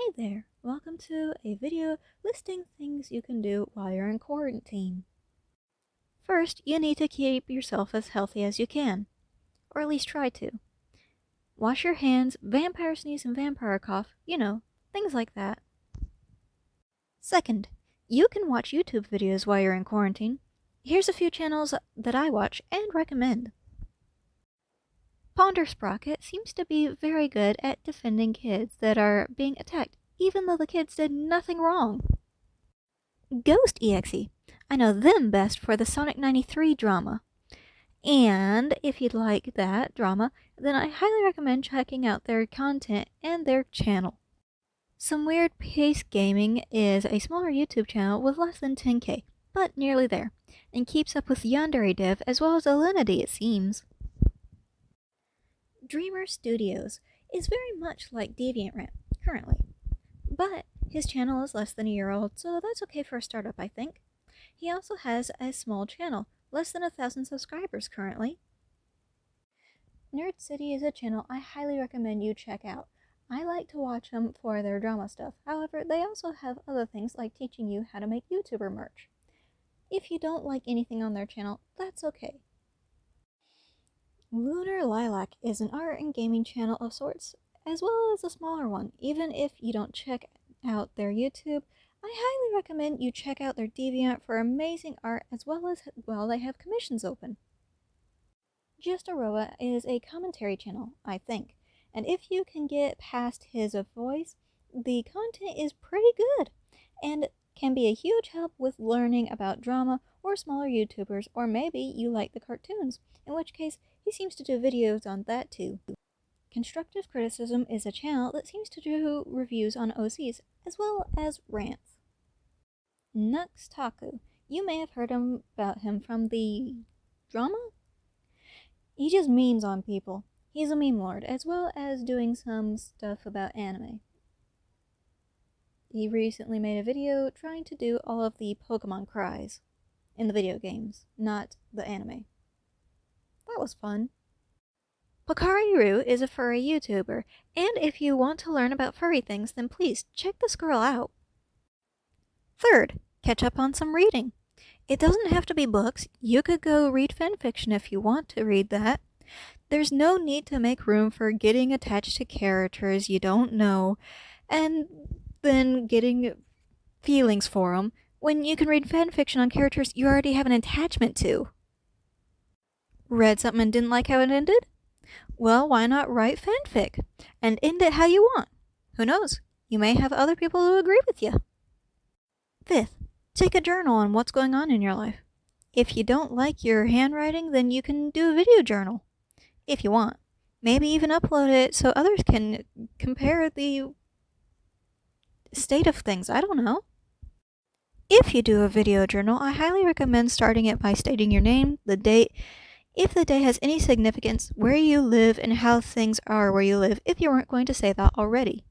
Hey there, welcome to a video listing things you can do while you're in quarantine. First, you need to keep yourself as healthy as you can, or at least try to. Wash your hands, vampire sneeze and vampire cough, things like that. Second, you can watch YouTube videos while you're in quarantine. Here's a few channels that I watch and recommend. Ponder Sprocket seems to be very good at defending kids that are being attacked, even though the kids did nothing wrong. Ghost EXE, I know them best for the Sonic 93 drama. And if you'd like that drama, then I highly recommend checking out their content and their channel. Some Weird Pace Gaming is a smaller YouTube channel with less than 10k, but nearly there, and keeps up with Yandere Dev as well as Alinity it seems. Dreamer Studios is very much like DeviantArt currently, but his channel is less than a year old, so that's okay for a startup, I think. He also has a small channel, less than 1,000 subscribers currently. Nerd City is a channel I highly recommend you check out. I like to watch them for their drama stuff. However, they also have other things like teaching you how to make YouTuber merch. If you don't like anything on their channel, that's okay. Lunar Lilac is an art and gaming channel of sorts, as well as a smaller one. Even if you don't check out their YouTube, I highly recommend you check out their Deviant for amazing art as well as they have commissions open. Just Aroa is a commentary channel, I think, and if you can get past his voice, the content is pretty good and can be a huge help with learning about drama or smaller YouTubers, or maybe you like the cartoons, in which case he seems to do videos on that too. Constructive Criticism is a channel that seems to do reviews on OCs as well as rants. Nux Taku, you may have heard about him from the drama? He just memes on people. He's a meme lord, as well as doing some stuff about anime. He recently made a video trying to do all of the Pokemon cries in the video games, not the anime. That was fun. Pakariru is a furry YouTuber, and if you want to learn about furry things, then please check this girl out. Third, catch up on some reading. It doesn't have to be books. You could go read fanfiction if you want to read that. There's no need to make room for getting attached to characters you don't know, and then getting feelings for them, when you can read fanfiction on characters you already have an attachment to. Read something and didn't like how it ended? Well, why not write fanfic and end it how you want? Who knows? You may have other people who agree with you. Fifth, take a journal on what's going on in your life. If you don't like your handwriting, then you can do a video journal, if you want. Maybe even upload it so others can compare the state of things. I don't know. If you do a video journal, I highly recommend starting it by stating your name, the date, if the day has any significance, where you live, and how things are where you live, if you weren't going to say that already.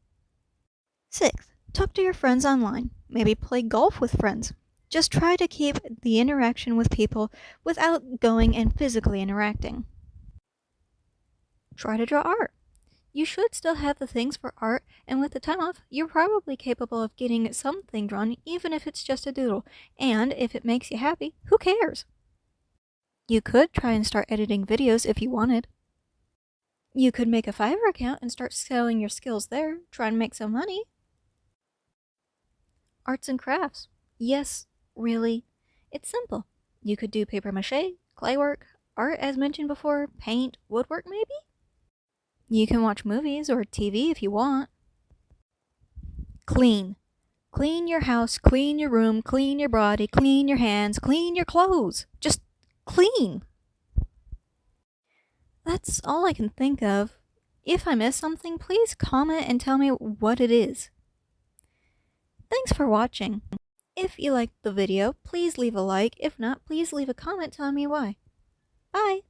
Sixth, talk to your friends online. Maybe play golf with friends. Just try to keep the interaction with people without going and physically interacting. Try to draw art. You should still have the things for art, and with the time off, you're probably capable of getting something drawn, even if it's just a doodle. And if it makes you happy, who cares? You could try and start editing videos if you wanted. You could make a Fiverr account and start selling your skills there, try and make some money. Arts and crafts. Yes, really. It's simple. You could do paper mache, clay work, art as mentioned before, paint, woodwork maybe? You can watch movies or TV if you want. Clean. Clean your house, clean your room, clean your body, clean your hands, clean your clothes. Just clean. That's all I can think of. If I miss something, please comment and tell me what it is. Thanks for watching. If you liked the video, please leave a like. If not, please leave a comment telling me why. Bye!